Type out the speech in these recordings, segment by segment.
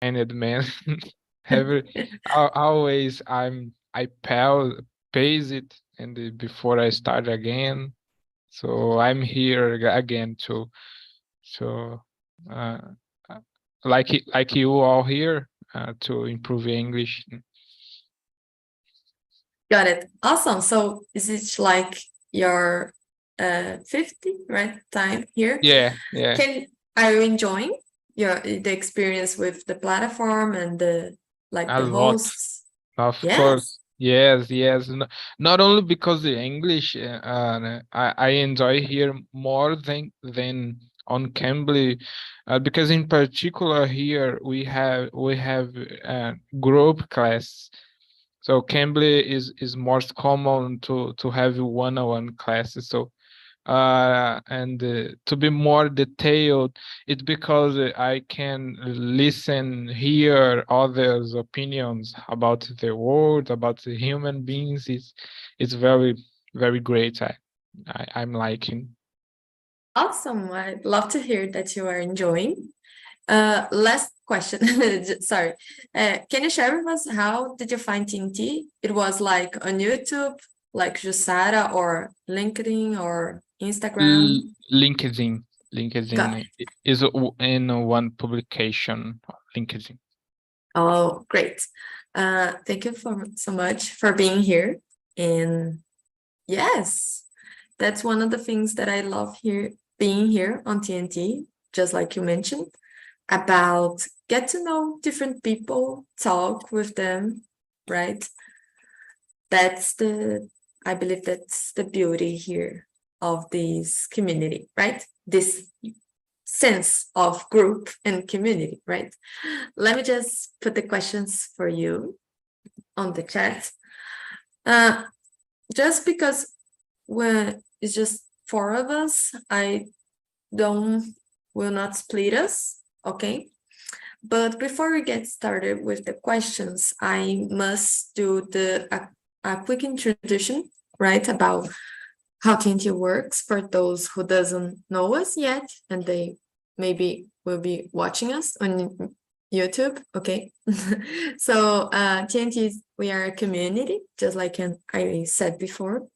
And man, every always pays it and before I start again. So I'm here again too. So uh, uh, like you all here to improve English. Got it. Awesome. So is it like your 50, right, time here? Yeah. Are you enjoying the experience with the platform and A the lot. hosts? Of Yes. course, yes. Not only because the English, I enjoy here more than on Cambly, because in particular here we have group class. So Cambly is more common to have one-on-one classes. So and to be more detailed, it's because I can listen, hear others' opinions about the world, about the human beings. It's very, very great. I'm liking. Awesome. I'd love to hear that you are enjoying. Last question. Sorry. Can you share with us how did you find TNT? It was like on YouTube, like Jusara or LinkedIn or Instagram? LinkedIn. Got LinkedIn is in one publication of LinkedIn. Oh, great. Thank you so much for being here. And yes, that's one of the things that I love here, being here on TNT, just like you mentioned, about get to know different people, talk with them, right? That's I believe that's the beauty here of this community, right? This sense of group and community, right? Let me just put the questions for you on the chat. Just because when it's just four of us, I don't will not split us, okay? But before we get started with the questions, I must do a quick introduction, right, about how TNT works for those who doesn't know us yet, and they maybe will be watching us on YouTube, okay? So TNT, we are a community, just like I said before,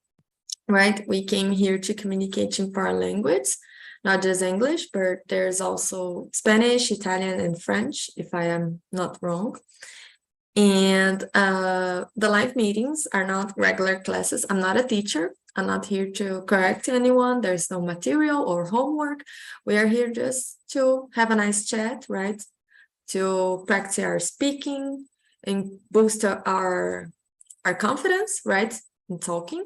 right? We came here to communicate in foreign language, not just English, but there's also Spanish, Italian, and French, if I am not wrong. And the live meetings are not regular classes. I'm not a teacher. I'm not here to correct anyone. There's no material or homework. We are here just to have a nice chat, right? To practice our speaking and boost our confidence, right? In talking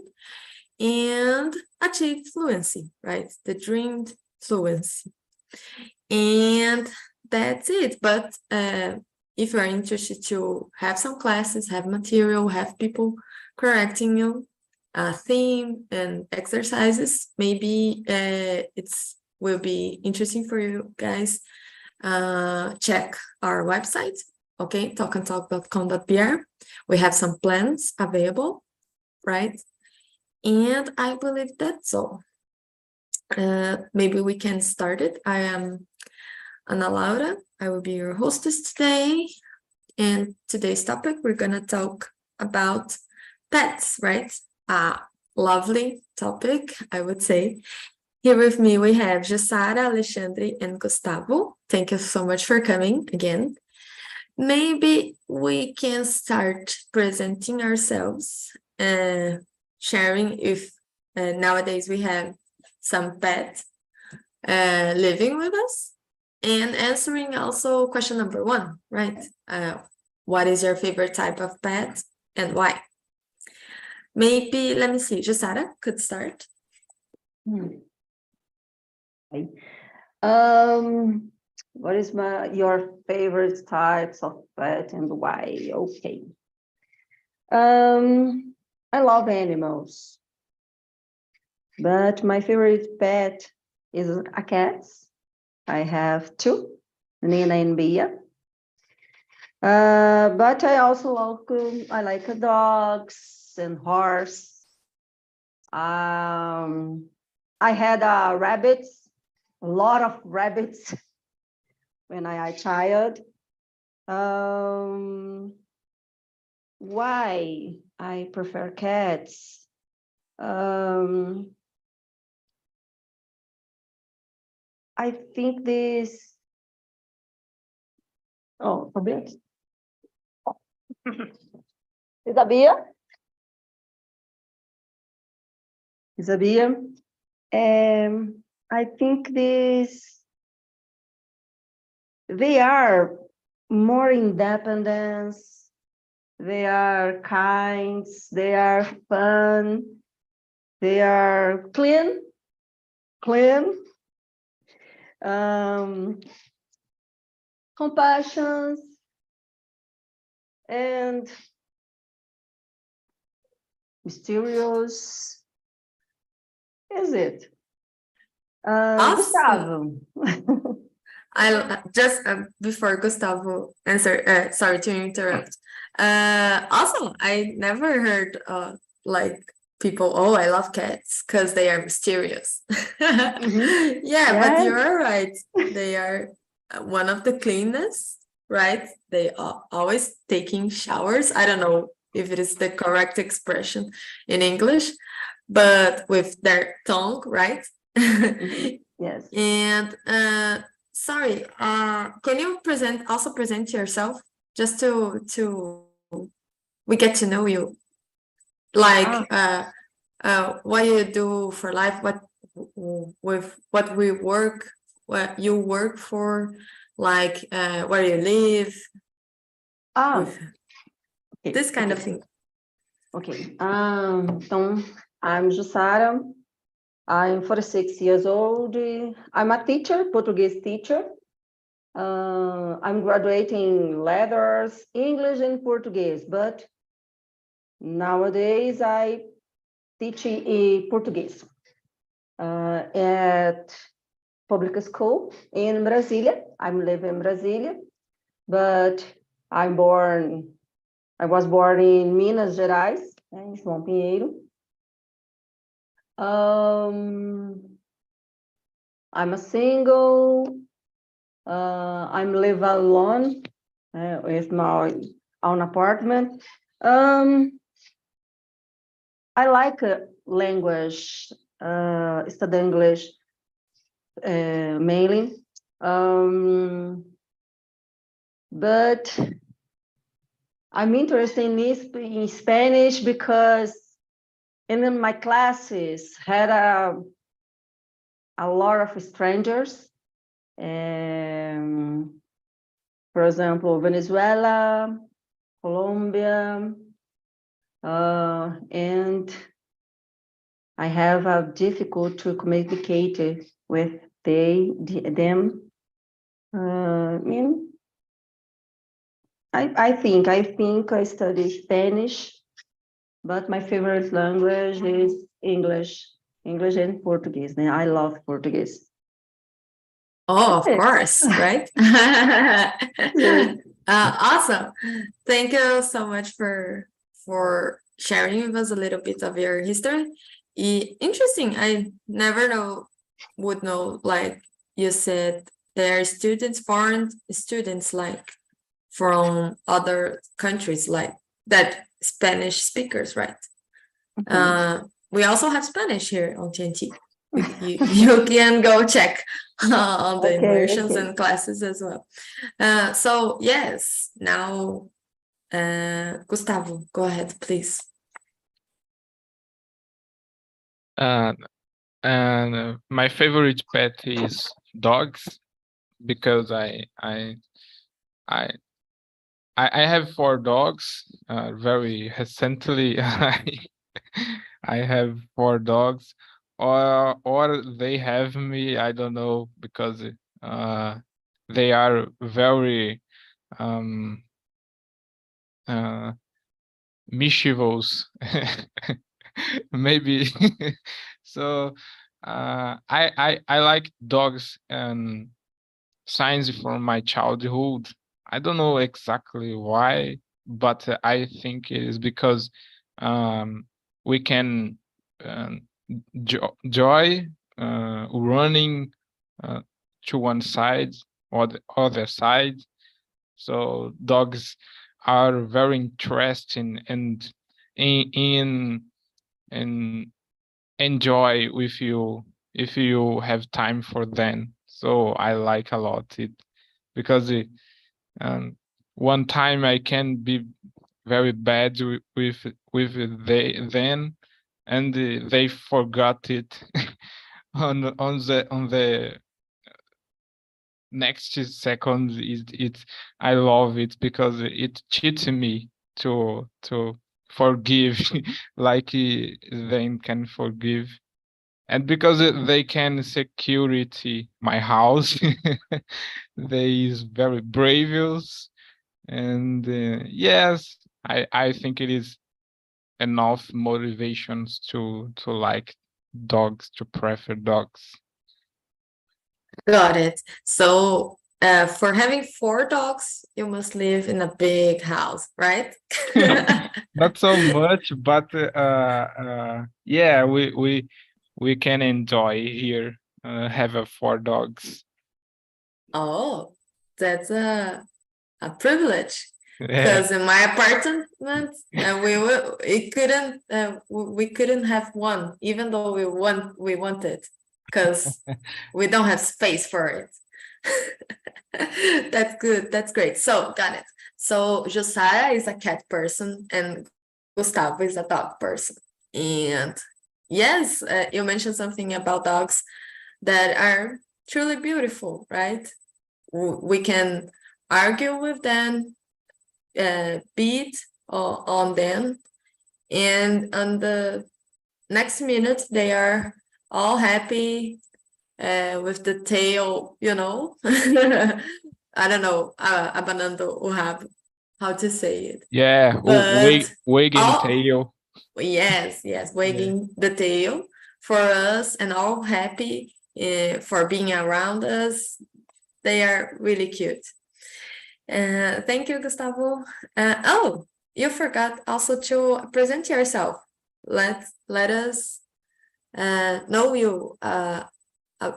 and achieve fluency, right? The dreamed fluency. And that's it. But if you're interested to have some classes, have material, have people correcting you, a theme and exercises, maybe it's will be interesting for you guys. Check our website, okay, talkandtalk.com.br. We have some plans available, right? And I believe that's all. Maybe we can start it. I am Ana Laura. I will be your hostess today. And today's topic, we're going to talk about pets, right? Lovely topic, I would say. Here with me, we have Jussara, Alexandre, and Gustavo. Thank you so much for coming again. Maybe we can start presenting ourselves, sharing if nowadays we have some pets living with us, and answering also question number one, right? What is your favorite type of pet and why? Maybe, let me see, Jussara could start. Okay. What is your favorite types of pet and why? Okay. I love animals, but my favorite pet is a cat. I have two, Nina and Bia. But I also I like dogs and horse. I had rabbits, a lot of rabbits when I was a child. Why I prefer cats? I think this. Oh, Roberto. Isabia? Isabia? I think they are more independent, they are kind, they are fun, they are clean, compassion, and mysterious. Is it? Awesome. Gustavo. I just before Gustavo answer, sorry to interrupt. Also, I never heard like people, oh, I love cats because they are mysterious. Mhm. Yeah, but Yeah. you're right. They are one of the cleanest, right? They are always taking showers. I don't know if it is the correct expression in English, but with their tongue, right? Mhm. Yes. And sorry, can you also present yourself just to we get to know you, like what you do for life, with what we work, what you work for, like where you live, with Okay, this kind of thing. Okay. Então, I'm Jussara. I'm 46 years old. I'm a teacher, Portuguese teacher. I'm graduating letters, English and Portuguese, but nowadays I teach Portuguese at public school in Brasília. I'm living in Brasília, but I was born in Minas Gerais, em João Pinheiro. I'm a single. I'm live alone with my own apartment. I like language, study English mainly. But I'm interested in Spanish because in my classes had a lot of strangers. For example, Venezuela, Colombia, and I have a difficult to communicate with them. I think I study Spanish, but my favorite language is English and Portuguese. And I love Portuguese. Oh, of course, right? Awesome. Thank you so much for sharing with us a little bit of your history. Interesting. I never would know, like you said, there are students, foreign students, like from other countries, like that Spanish speakers, right? We also have Spanish here on TNT. You can go check on the immersions and classes as well. So yes, now Gustavo, go ahead, please. And my favorite pet is dogs, because I have 4 dogs. Very recently, I have 4 dogs, or they have me. I don't know, because they are very mischievous, maybe. So I like dogs and signs from my childhood. I don't know exactly why, but I think it is because we can joy running to one side or the other side, So dogs are very interesting and in enjoy with you if you have time for them. So I like a lot it because um, one time I can be very bad with they then, and they forgot it on the next second. It I love it because it cheats me to forgive like they can forgive, and because they can security my house. They is very brave, and yes, I think it is enough motivations to like dogs, to prefer dogs. Got it. So for having 4 dogs, you must live in a big house, right? Not so much, but yeah, we can enjoy here. Have 4 dogs. Oh, that's a privilege. Yeah. Because in my apartment, we couldn't have one, even though we wanted, because we don't have space for it. That's good. That's great. So got it. So Josiah is a cat person and Gustavo is a dog person. And yes, you mentioned something about dogs that are truly beautiful, right? We can argue with them, beat on them, and on the next minute they are all happy with the tail, I don't know, abanando o rabo, how to say it. Yeah, But wagging tail. yes, wagging the tail for us and all happy for being around us. They are really cute. Thank you, Gustavo. Oh, you forgot also to present yourself. Let us know you a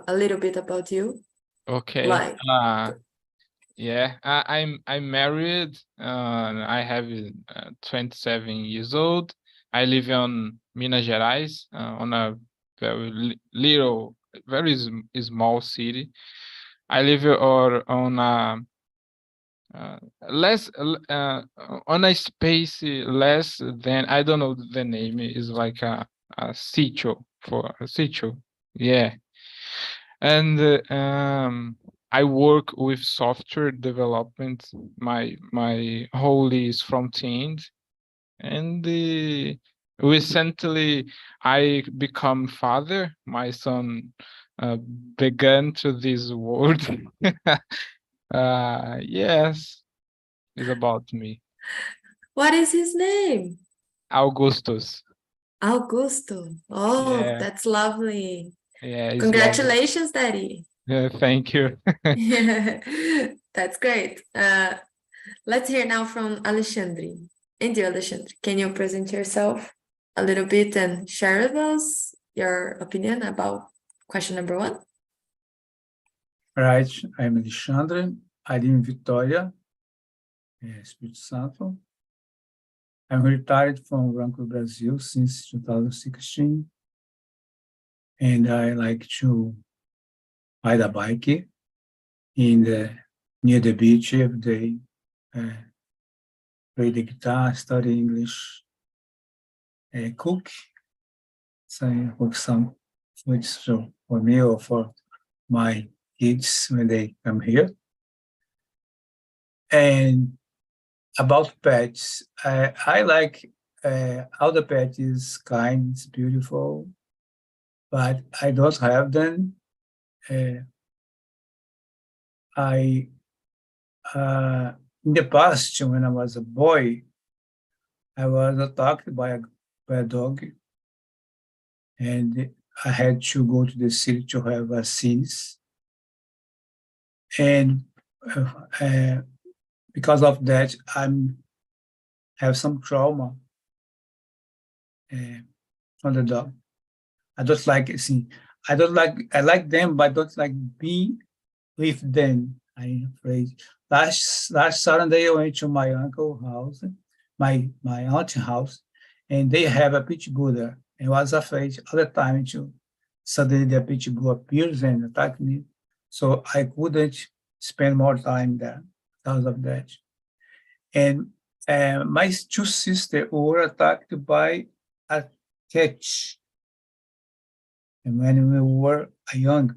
little bit about you. Okay. Like, Yeah, I'm married. I have 27 years old. I live on Minas Gerais, on a very little, very small city. I live on a less on a space less than, I don't know the name, is like a sitio, for a sitio. Yeah. And I work with software development. My whole is front end, and recently I become father. My son began to this world. Yes, it's about me. what is his name? Augustus. Augusto. Oh, Yeah, that's lovely. yeah, it's lovely. Congratulations, Daddy. Yeah, thank you. That's great. Let's hear now from Alexandre. And you, Alexandre, can you present yourself a little bit and share with us your opinion about question number 1? Right, I'm Alexandre. I live in Vitória, Espírito Santo. I'm retired from Banco Brazil since 2016, and I like to ride a bike near the beach every day, play the guitar, study English, cook, so I cook some food for me or for my kids when they come here. And about pets, I like how the pet is kind, it's beautiful, but I don't have them. In the past, when I was a boy, I was attacked by a dog, and I had to go to the city to have vaccines. And because of that, I have some trauma from the dog. I don't like I like them, but I don't like being with them. I'm afraid last Saturday I went to my uncle's house, my aunt's house, and they have a pit bull there. And I was afraid all the time to suddenly the pit bull appears and attack me. So I couldn't spend more time there because of that. And my two sisters were attacked by a cat. And when we were young,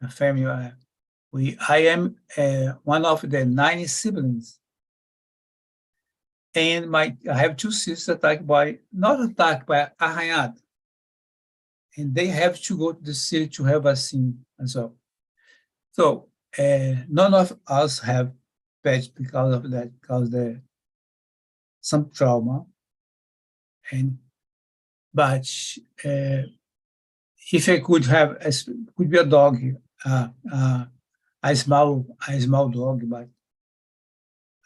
a family, I am one of the 9 siblings. And I have two sisters not attacked by arranhado. And they have to go to the city to have a scene as well. So none of us have pets because of that, because there's some trauma. But if I could have, could be a dog, a small dog, but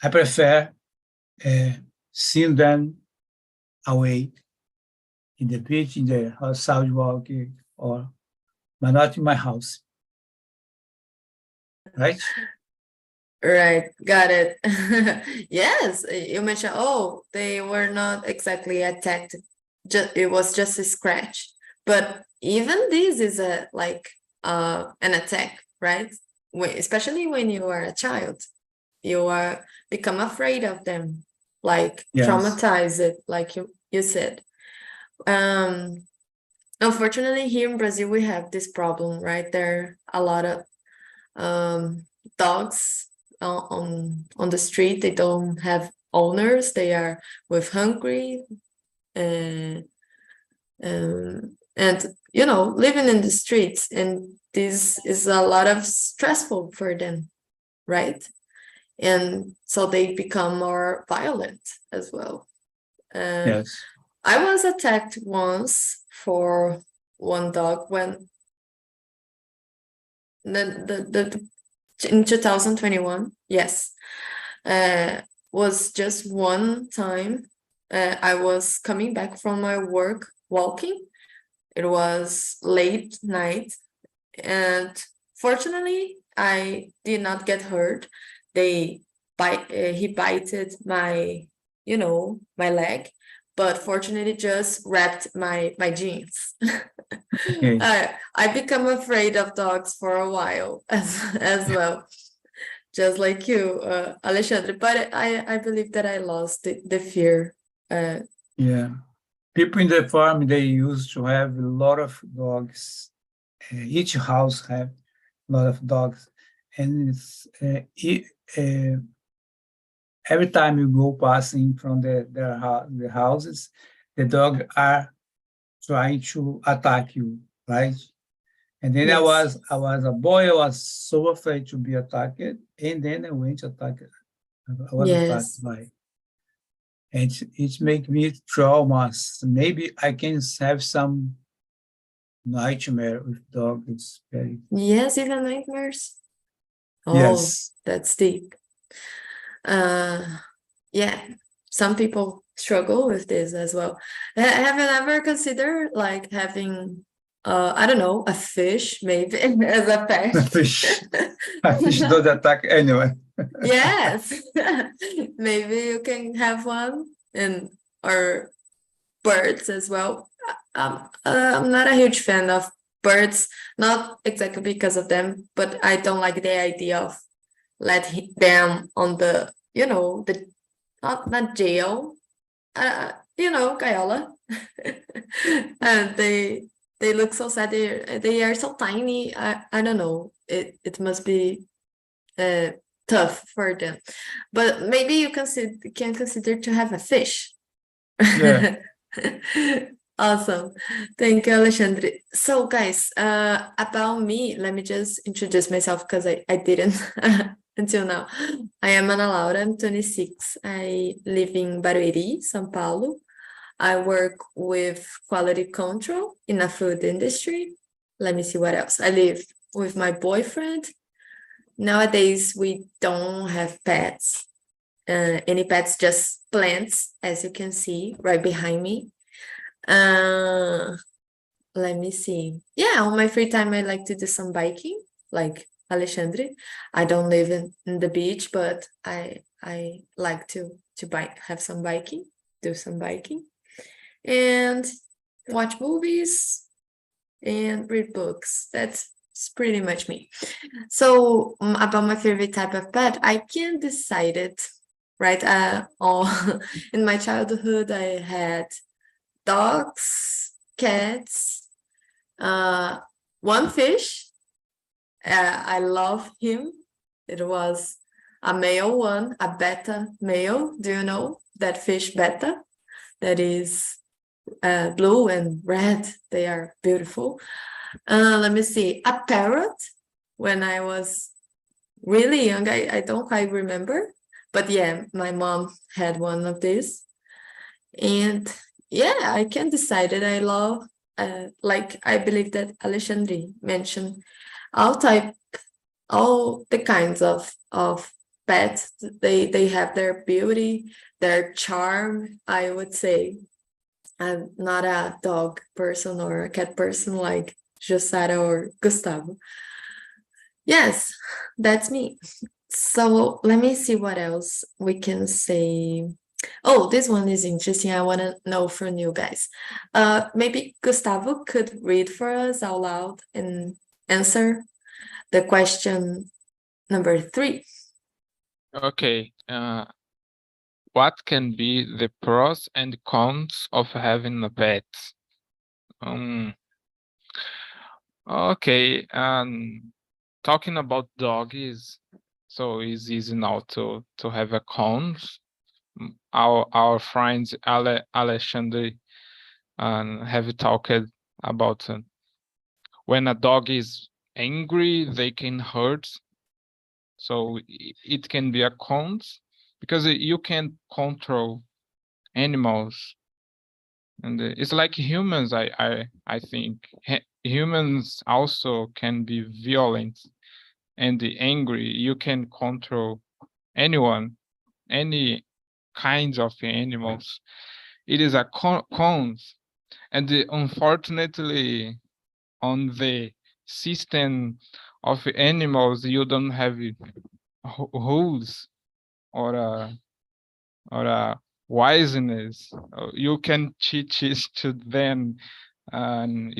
I prefer seeing them away in the beach, in the sidewalk, but not in my house. Right? Right, got it. Yes, you mentioned, oh, they were not exactly attacked. It was just a scratch. But even this is an attack, right? Especially when you are a child, you become afraid of them, like Yes. traumatized, like you said. Unfortunately, here in Brazil, we have this problem, right? There are a lot of dogs on the street. They don't have owners. They are hungry and living in the streets, and this is a lot of stressful for them, right? And so they become more violent as well. Yes. I was attacked once for one dog when in 2021, yes, was just one time. I was coming back from my work walking. It was late night, and fortunately, I did not get hurt. He bited my leg, but fortunately just wrapped my jeans. Okay. I become afraid of dogs for a while as well, just like you, Alexandre. But I believe that I lost the fear. Yeah. People in the farm, they used to have a lot of dogs. Each house have a lot of dogs. And it's, every time you go passing from the houses, the dogs are trying to attack you, right? And then Yes. I was a boy, I was so afraid to be attacked, and then I went attacked. I was Yes. attacked by. And it make me traumas. Maybe I can have some nightmare with dog. It's very Yes, even nightmares. Oh, yes. that's deep. Yeah, some people struggle with this as well. Have you ever considered like having, I don't know, a fish maybe as a pet? A fish don't attack anyone. Yes, maybe you can have one, or birds as well. I'm not a huge fan of birds, not exactly because of them, but I don't like the idea of letting them on the not jail, gaiola. And they look so sad. They are so tiny. I don't know. It must be tough for them. But maybe you can consider to have a fish. Yeah. Awesome. Thank you, Alexandre. So guys, about me, let me just introduce myself because I didn't until now. I am Ana Laura, I'm 26. I live in Barueri, São Paulo. I work with quality control in the food industry. Let me see what else. I live with my boyfriend. Nowadays, we don't have pets. Any pets, just plants, as you can see right behind me. Let me see. Yeah, on my free time, I like to do some biking, like Alexandre. I don't live in the beach, but I like to bike, have some biking, do some biking, and watch movies and read books. That's pretty much me. So about my favorite type of pet, I can't decide it, right? In my childhood, I had dogs, cats, one fish. I love him. It was a male one, a betta male. Do you know that fish betta? That is blue and red. They are beautiful. Let me see. A parrot. When I was really young, I don't quite remember. But yeah, my mom had one of these. And yeah, I can decide it. I love, like I believe that Alexandre mentioned, all the kinds of pets. They have their beauty, their charm, I would say. I'm not a dog person or a cat person like Josara or Gustavo. Yes, that's me. So let me see what else we can say. Oh, this one is interesting. I want to know from you guys. Maybe Gustavo could read for us out loud and answer the question number 3. Okay. What can be the pros and cons of having a pet? Okay. Talking about doggies, so it's easy now to have a cons. Our friends Alexandre have talked about when a dog is angry, they can hurt. So it can be a cons because you can control animals, and it's like humans. I think humans also can be violent and angry. You can control anyone, any kinds of animals. It is a cons, and unfortunately, on the system of animals, you don't have rules or a wiseness. You can teach it to them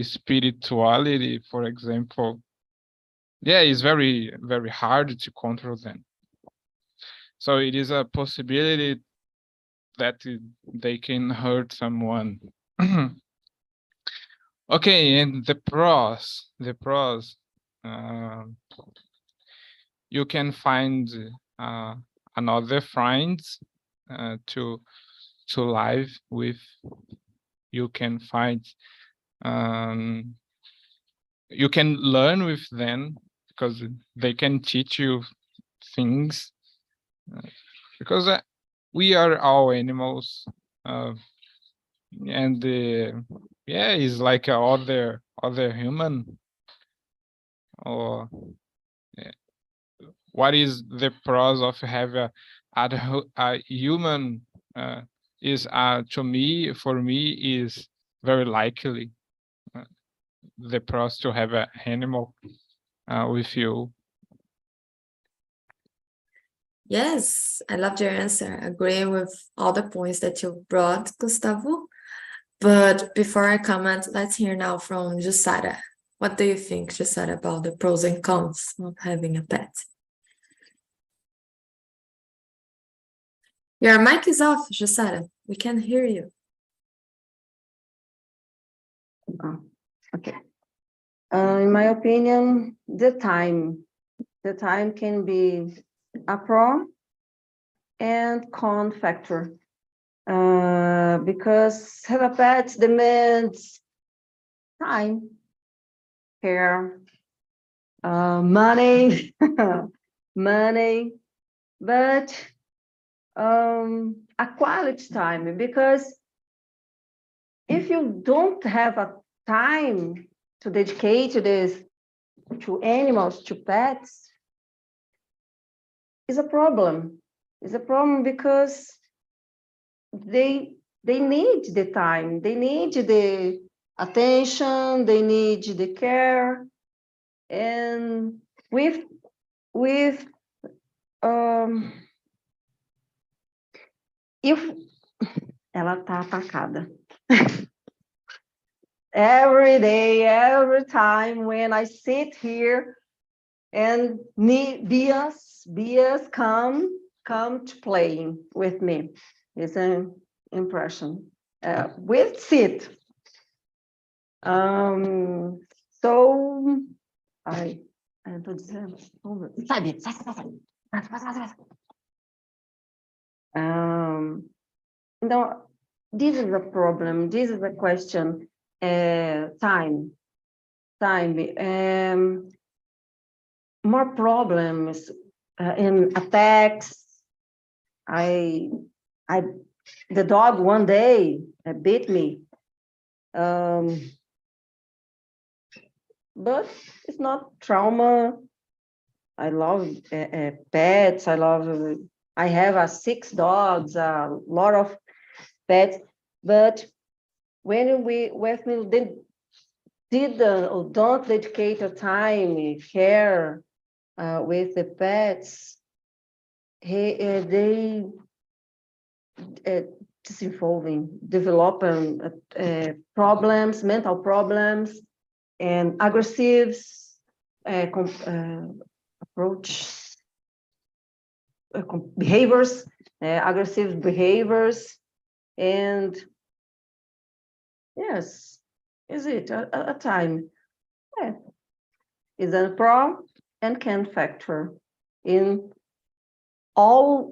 spirituality, for example. Yeah, it's very, very hard to control them. So it is a possibility that they can hurt someone. Okay, and the pros, you can find another friends to live with. You can find you can learn with them because they can teach you things, because we are all animals, and yeah, it's like a other human. Or what is the pros of have a human? Is for me is very likely the pros to have an animal with you. Yes, I loved your answer. I agree with all the points that you brought, Gustavo. But before I comment, let's hear now from Jussara. What do you think, Jussara, about the pros and cons of having a pet? Your mic is off, Jussara. We can't hear you. Oh, okay. In my opinion, the time can be a pro and con factor, because have a pet demands time, care, money, money, but a quality time, because if you don't have a time to dedicate to animals, to pets, is a problem. It's a problem because they need the time, they need the attention, they need the care, and with with if ela tá atacada. Every day, every time when I sit here and Bias come to playing with me. It's an impression. With sit. So I tô dizendo. Sabe? Então, this is a problem. This is a question. Time. More problems in attacks. The dog one day bit me. But it's not trauma. I love pets. I have 6 dogs, a lot of pets. But when we don't dedicate a time, care with the pets, they developing problems, mental problems, and aggressive approach, behaviors, aggressive behaviors, and yes, is it a time? Yeah. Is a pro and can factor in all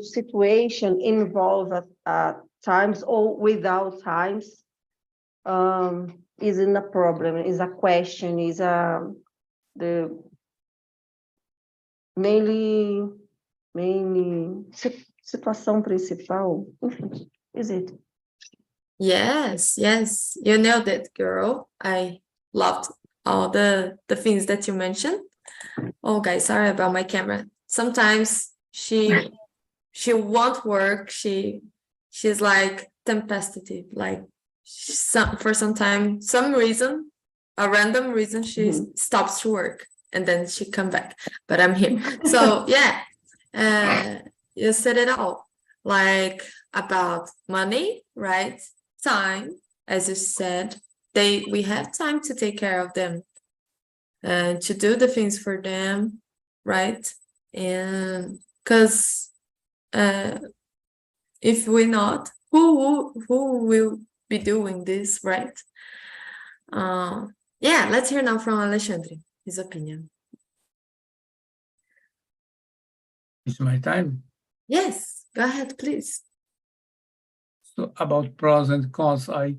situation involve at times or without times. Isn't a problem, is a question, is the mainly situação principal. Is it? Yes, you nailed it, girl. I loved all the things that you mentioned. Oh, guys, sorry about my camera. Sometimes she won't work. She's like tempestative, like for some time, some reason, a random reason, she stops to work and then she come back. But I'm here. So yeah, you said it all. Like about money, right? Time, as you said, we have time to take care of them, to do the things for them, right? And because if we're not, who will be doing this, right? Yeah, let's hear now from Alexandre, his opinion. It's my time. Yes, go ahead, please. So about pros and cons, I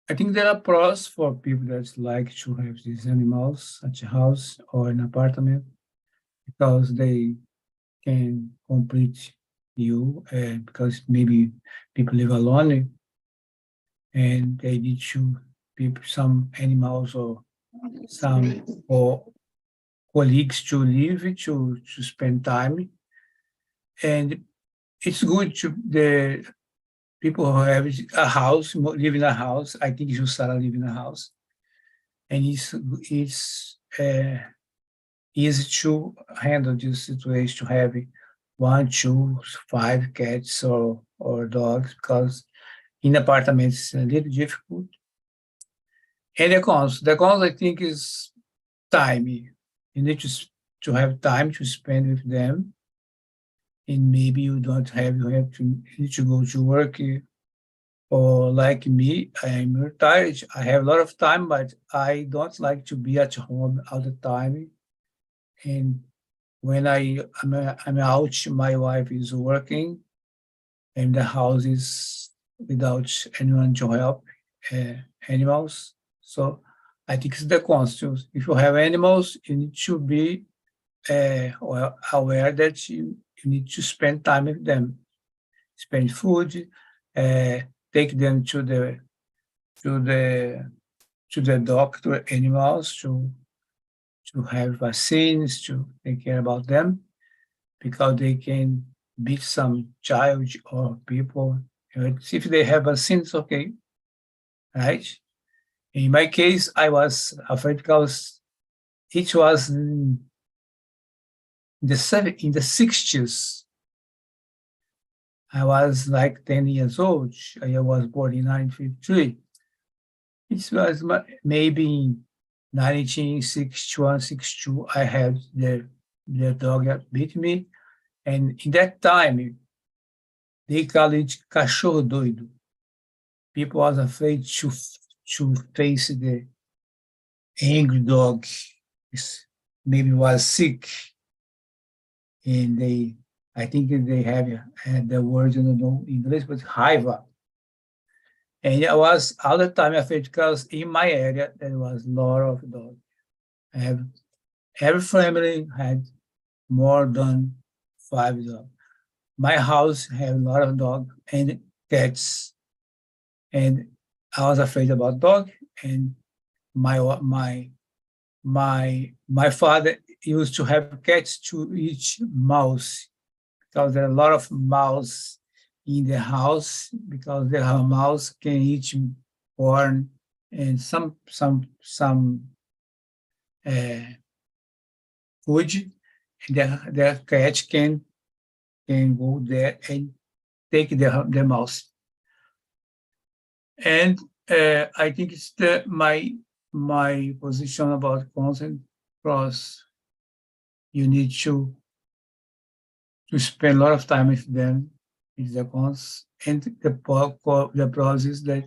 think there are pros for people that like to have these animals at a house or an apartment, because they can complete you, because maybe people live alone and they need some animals or some colleagues to live, to spend time. And it's good the people who have a house, live in a house. I think you should start live in a house. And it's easy to handle this situation, to have 1, 2, 5 cats or dogs, because in apartments it's a little difficult. And the cons I think is time. You need to have time to spend with them. And maybe you need to go to work, or like me, I'm retired. I have a lot of time, but I don't like to be at home all the time. And when I'm out, my wife is working, and the house is without anyone to help animals. So I think it's the cons. If you have animals, you need to be aware that you need to spend time with them, spend food, take them to the doctor, animals, to have vaccines, to take care about them, because they can beat some child or people. If they have vaccines, okay, right? In my case, I was afraid because it was in the 60s. I was like 10 years old. I was born in 1953. It was maybe in 1961, 62, I had the dog that beat me. And in that time, they call it cachorro doido. People was afraid to face the angry dog. Maybe was sick. And I think they had the word, I don't know English, but raiva. And I was all the time afraid because in my area there was a lot of dogs. Every family had more than 5 dogs. My house had a lot of dogs and cats, and I was afraid about dog. And my father used to have cats to eat mouse, because there are a lot of mouse in the house, because the mouse can eat corn and some food. The cat can go there and take the mouse. And I think it's my position about consent, because you need to spend a lot of time with them, with the cons, and the process that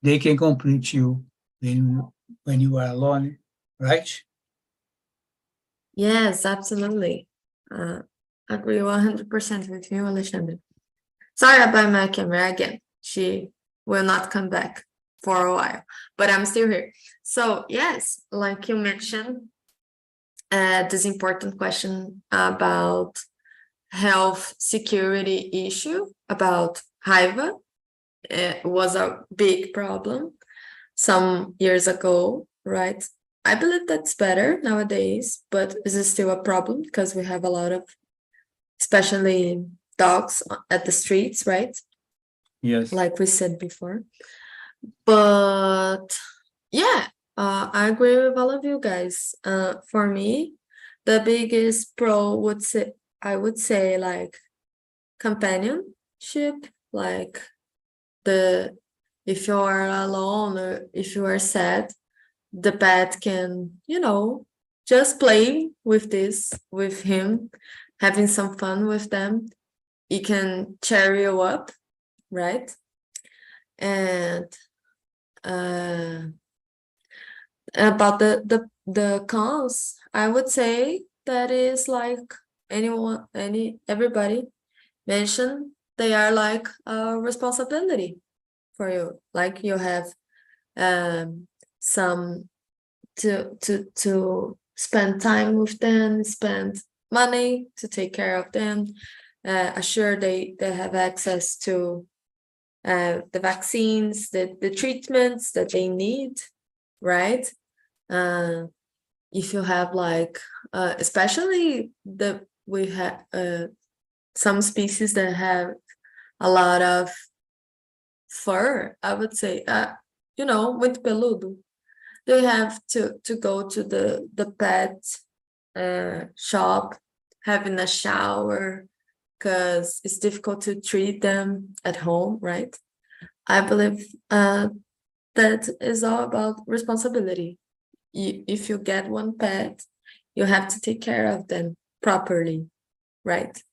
they can complete you when you are alone, right? Yes, absolutely. Agree 100% with you, Alexandre. Sorry about my camera again. She will not come back for a while, but I'm still here. So yes, like you mentioned, this important question about health security issue, about raiva, was a big problem some years ago, right? I believe that's better nowadays, but this is still a problem because we have a lot of, especially dogs at the streets, right? Yes. Like we said before. But yeah, I agree with all of you guys. For me, the biggest pro I would say like companionship, like if you are alone or if you are sad, the pet can, just play with him, having some fun with them. It can cheer you up, right? And about the cons, I would say that is like everybody mentioned, they are like a responsibility for you. Like you have some to spend time with them, spend money to take care of them, assure they have access to the vaccines, the treatments that they need, right? If you have like, especially we have some species that have a lot of fur, I would say, muito peludo. They have to go to the pet shop, having a shower, because it's difficult to treat them at home, right? I believe that is all about responsibility. If you get one pet, you have to take care of them properly, right?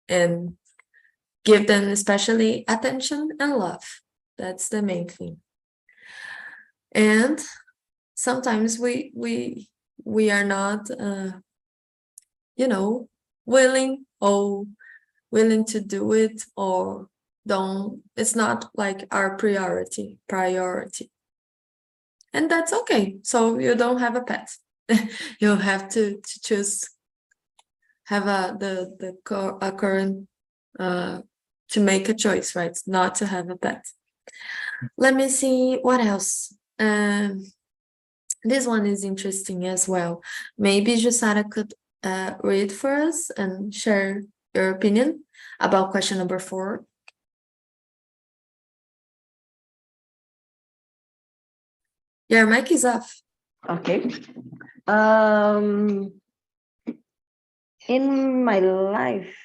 And give them especially attention and love. That's the main thing. And sometimes we are not, willing to do it, or it's not like our priority. And that's okay. So you don't have a pet. You have to choose, have a current, to make a choice, right? Not to have a pet. Let me see what else. This one is interesting as well. Maybe Jussara could read for us and share your opinion about question number 4. Your mic is off. Okay. In my life,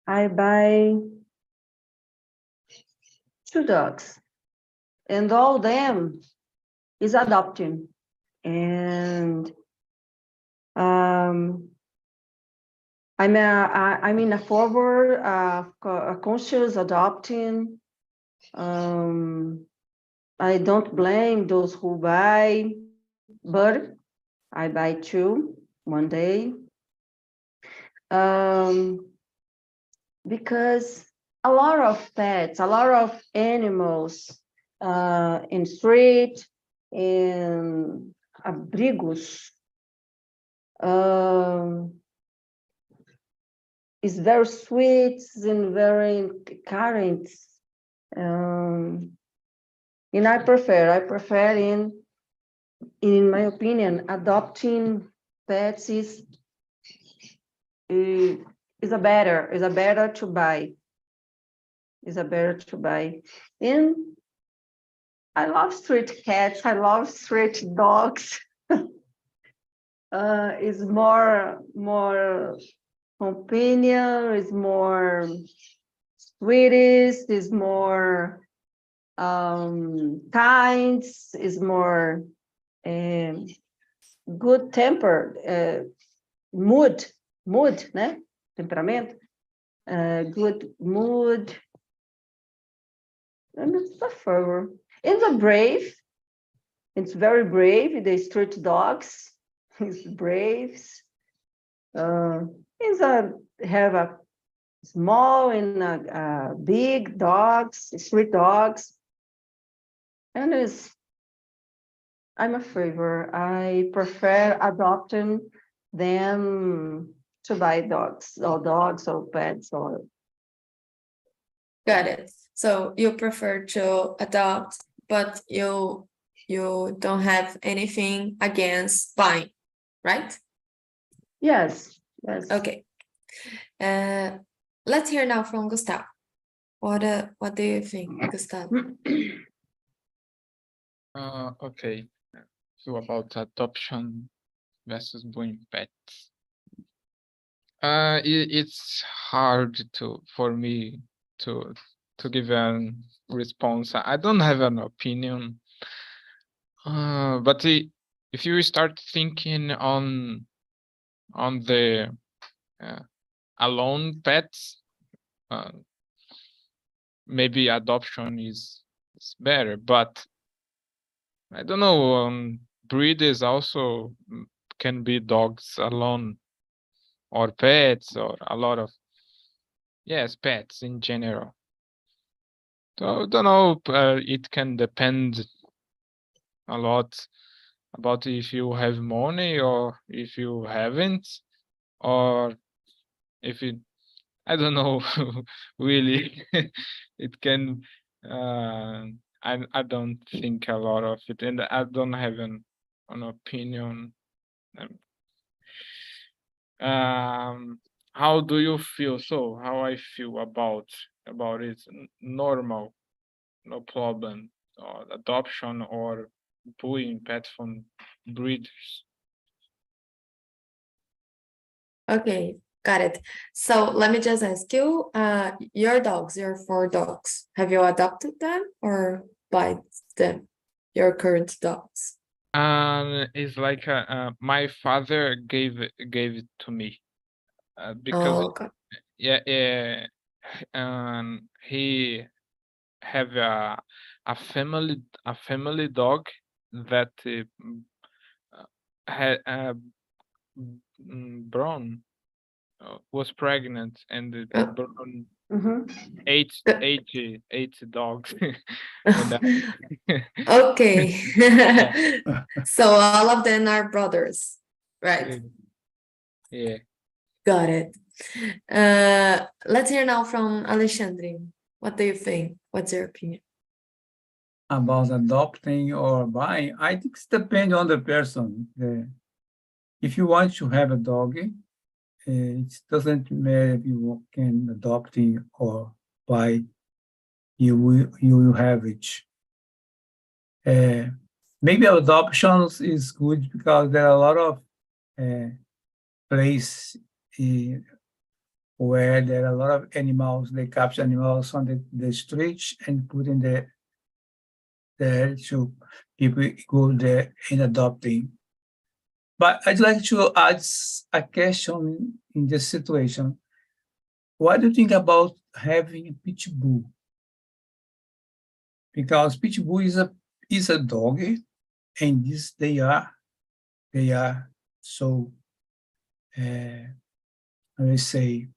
I buy 2 dogs, and all them is adopting. And I'm in a forward, conscious adopting. I don't blame those who buy, but I buy 2 one day. Because a lot of pets, a lot of animals in street, in abrigos, is very sweet and very kind. And I prefer in my opinion, adopting pets is a better to buy. Is a better to buy. And I love street cats. I love street dogs. It's more companion. It's more sweetest. Is more kind. Is more good tempered. Mood, né? Temperamento. Good mood. And it's a fur. And the brave. It's very brave. The street dogs. It's brave. Have a small and big dogs, street dogs. And I'm a favor. I prefer adopting than to buy dogs or pets or. Got it. So you prefer to adopt, but you don't have anything against buying, right? Yes. Okay. Let's hear now from Gustavo. What do you think, Gustavo? Okay. So about adoption versus buying pets. It's hard for me to give a response. I don't have an opinion. But if you start thinking on the alone pets, maybe adoption is better, but I don't know. Breed is also can be dogs alone or pets or a lot of pets in general. So I don't know. It can depend a lot about if you have money or if you haven't, or if it, I don't know. Really. It can I don't think a lot of it, and I don't have an opinion. How do you feel? So how I feel about it? Normal, no problem. Or adoption or buying pets from breeders. Okay, got it. So let me just ask you, your 4 dogs, have you adopted them or buy them, your current dogs? It's like my father gave it to me because Oh, okay. he have a family dog that had Brown was pregnant and it Brown ate dogs. And Okay. So all of them are brothers, right? yeah. Got it. Let's hear now from Alexandre. What do you think? What's your opinion? About adopting or buying, I think it depends on the person. If you want to have a dog, it doesn't matter if you can adopt it or buy. You will have it. maybe adoptions is good because there are a lot of place where there are a lot of animals. They capture animals on the streets and put in there to people go there and adopting. But I'd like to add a question in this situation. What do you think about having a pit bull? Because pit bull is a dog, and they are so I would say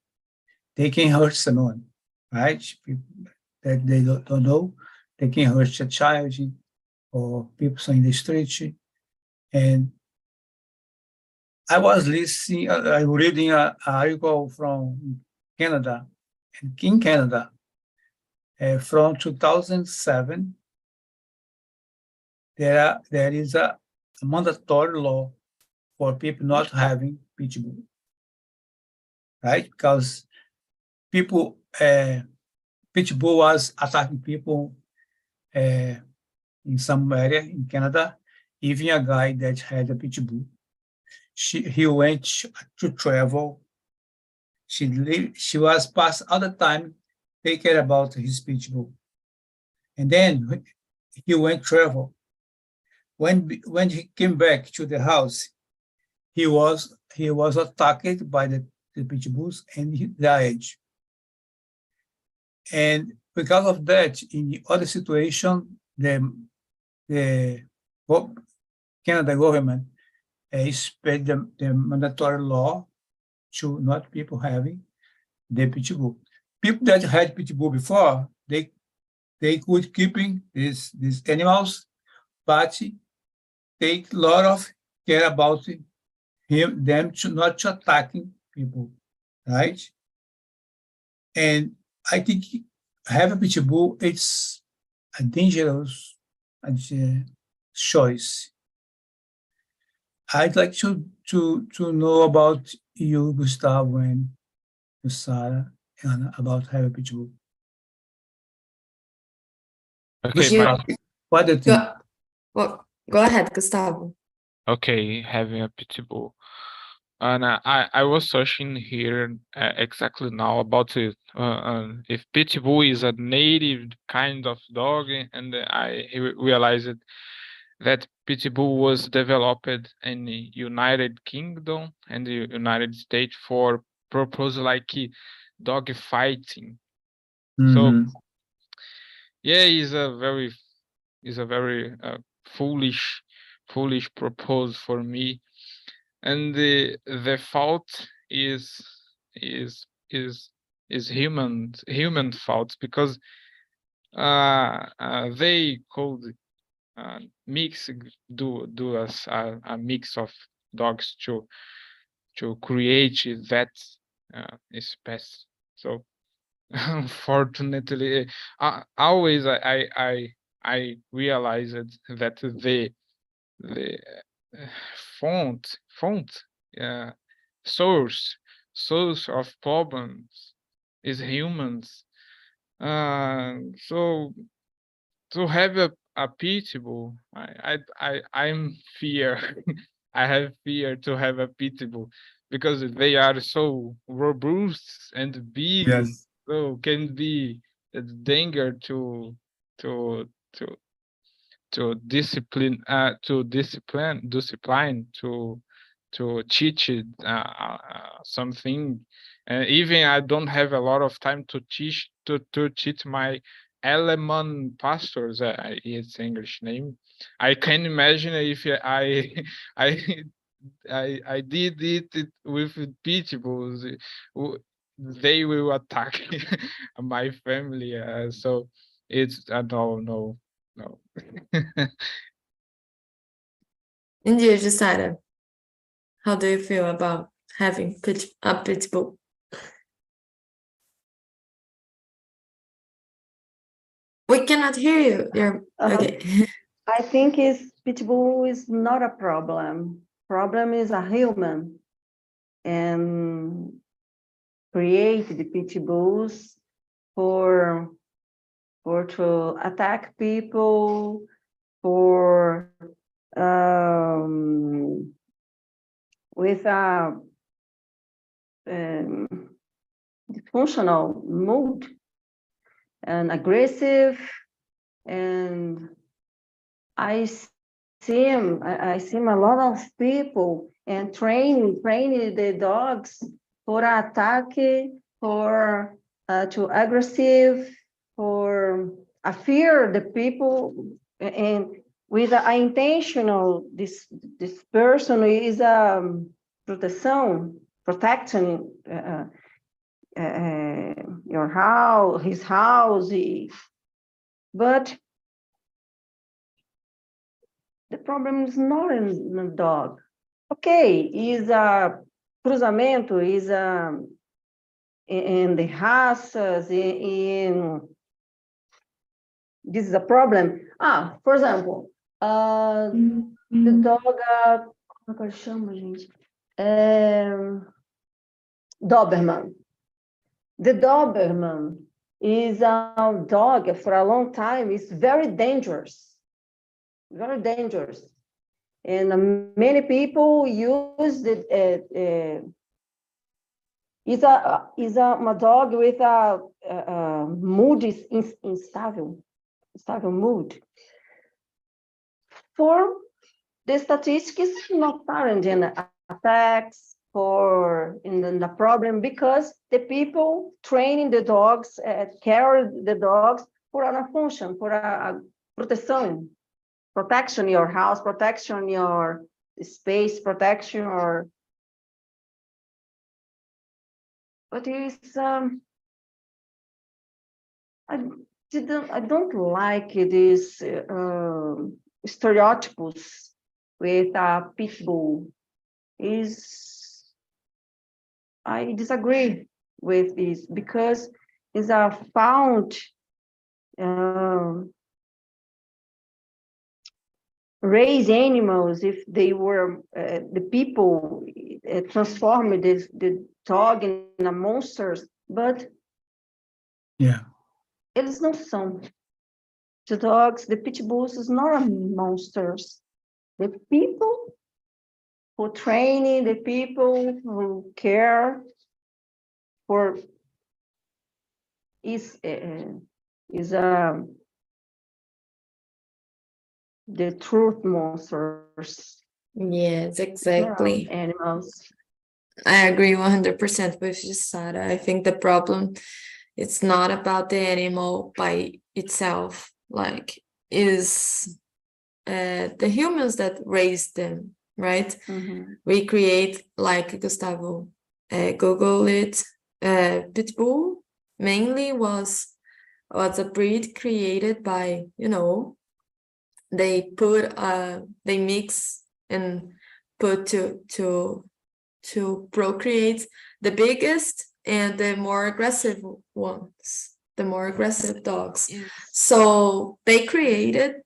they can hurt someone, right? People that they don't know, they can hurt a child or people in the street. And I was listening, I was reading an article from Canada, and in Canada, from 2007, there is a mandatory law for people not having pit bull, right? Because people, pit bull was attacking people in some area in Canada. Even a guy that had a pit bull, he went to travel. She was past all the time take care about his pit bull, and then he went travel. When he came back to the house, he was attacked by the pit bulls and he died. And because of that, in the other situation, the Canada government spread the mandatory law to not people having the pit bull. People that had pit bull before, they could keeping these animals, but take a lot of care about them to not to attacking people, right? And I think have a pit bull, it's a dangerous choice. I'd like to know about you, Gustavo, and Sarah, and about have a pit bull. Okay, You- What do you think? Go ahead, Gustavo. Okay, having a pit bull. And I was searching here exactly now about it. If pit bull is a native kind of dog, and I realized that pit bull was developed in the United Kingdom and the United States for purpose like dog fighting. So yeah, is a very foolish propose for me, and the fault is human fault, because they could mix do us a mix of dogs to create that species. So unfortunately, always I realized that the font source of problems is humans. So to have a pit bull, I'm fear. I have fear to have a pit bull because they are so robust and big. Yes. So can be a danger to to to discipline to teach it something. Even I don't have a lot of time to teach my element pastors. It's English name. I can imagine if I I I did it with people, they will attack my family. So it's no. And you, Sarah, how do you feel about having a pit bull? We cannot hear you. You're okay. I think pit bull is not a problem. Problem is a human, and create the pit bulls for to attack people, for with a dysfunctional mood and aggressive, and I see a lot of people and training the dogs for attack, for to aggressive, for a fear the people, and with an intentional, this person is protecting your house, his house, but the problem is not in the dog. Okay, is a cruzamento, is in the raças, in this is a problem. For example, the dog, como é que ele chama, gente? Doberman. The Doberman is a dog for a long time. It's very dangerous, and many people use the. Is a dog with a mood is unstable mood. For the statistics, not apparent in attacks, in the problem, because the people training the dogs, care the dogs for a function, for a protection your house, protection your space, protection or. But it's I don't like these stereotypes with a pit bull. I disagree with this because it's a found raise animals. If they were the people transformed the dog in a monster, but eles não são. The dogs, the pit bulls, is not a monsters. The people who training, the people who care for is the truth monsters. Yes, exactly. Animals. I agree 100% with you, Sarah. I think the problem, it's not about the animal by itself, like is the humans that raise them, right? We create, like Gustavo Google it, pit bull mainly was a breed created by, they mix and put to procreate the biggest and the more aggressive ones, the more aggressive dogs. Yes. So they created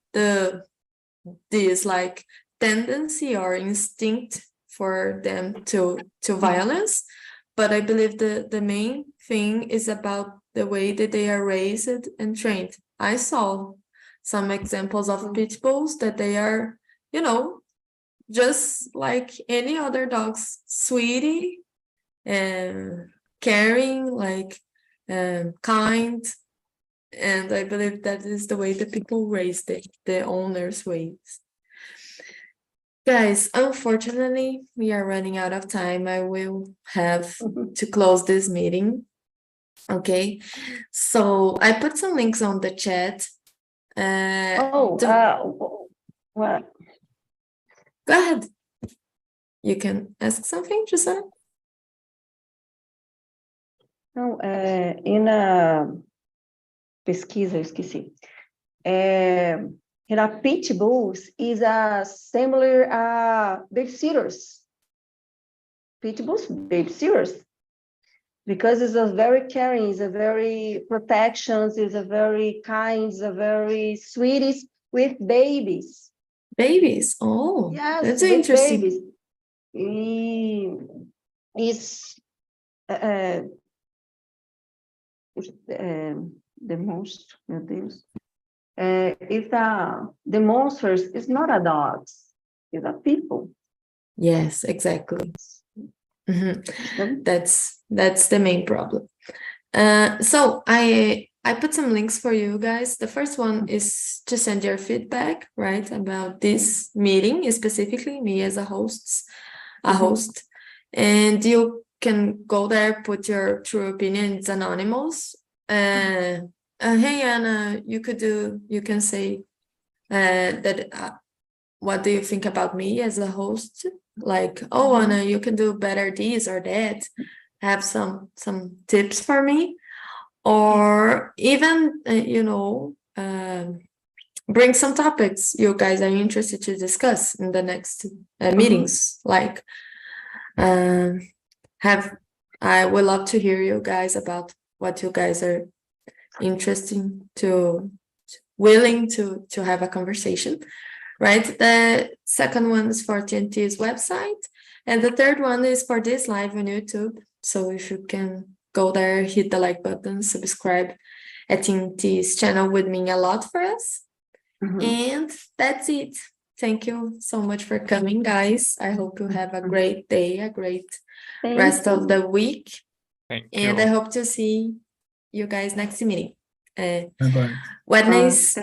this like tendency or instinct for them to violence. But I believe the main thing is about the way that they are raised and trained. I saw some examples of pit bulls that they are, just like any other dogs, sweetie and caring, like kind. And I believe that is the way that people raise the owner's ways. Guys, unfortunately, we are running out of time. I will have to close this meeting. Okay, so I put some links on the chat. Well, go ahead. You can ask something, Gisela? não, in a pesquisa, eu esqueci. Pit bulls is a similar babysitters. Pit bulls, babysitters, because it's a very caring, it's a very protections, it's a very kind, it's a very sweetest with babies. Babies? Oh, yes, that's interesting. Babies. It's the most, meu Deus. If the monsters is not a dogs, is a people. Yes, exactly. Mhm. So, That's the main problem. So I put some links for you guys. The first one is to send your feedback, right, about this meeting, specifically me as a host, and you can go there, put your true opinion. It's anonymous. Hey Anna, you can say that. What do you think about me as a host? Like, oh, Anna, you can do better this or that. Have some tips for me, or even bring some topics you guys are interested to discuss in the next meetings. Like, I would love to hear you guys about what you guys are willing to have a conversation. Right, the second one is for TNT's website, and the third one is for this live on YouTube. So if you can go there, hit the like button, subscribe at TNT's channel would mean a lot for us. And that's it. Thank you so much for coming, guys. I hope you have a great day, a great rest of the week. Thank And you. I hope to see you guys next meeting. Bye-bye. Wednesday.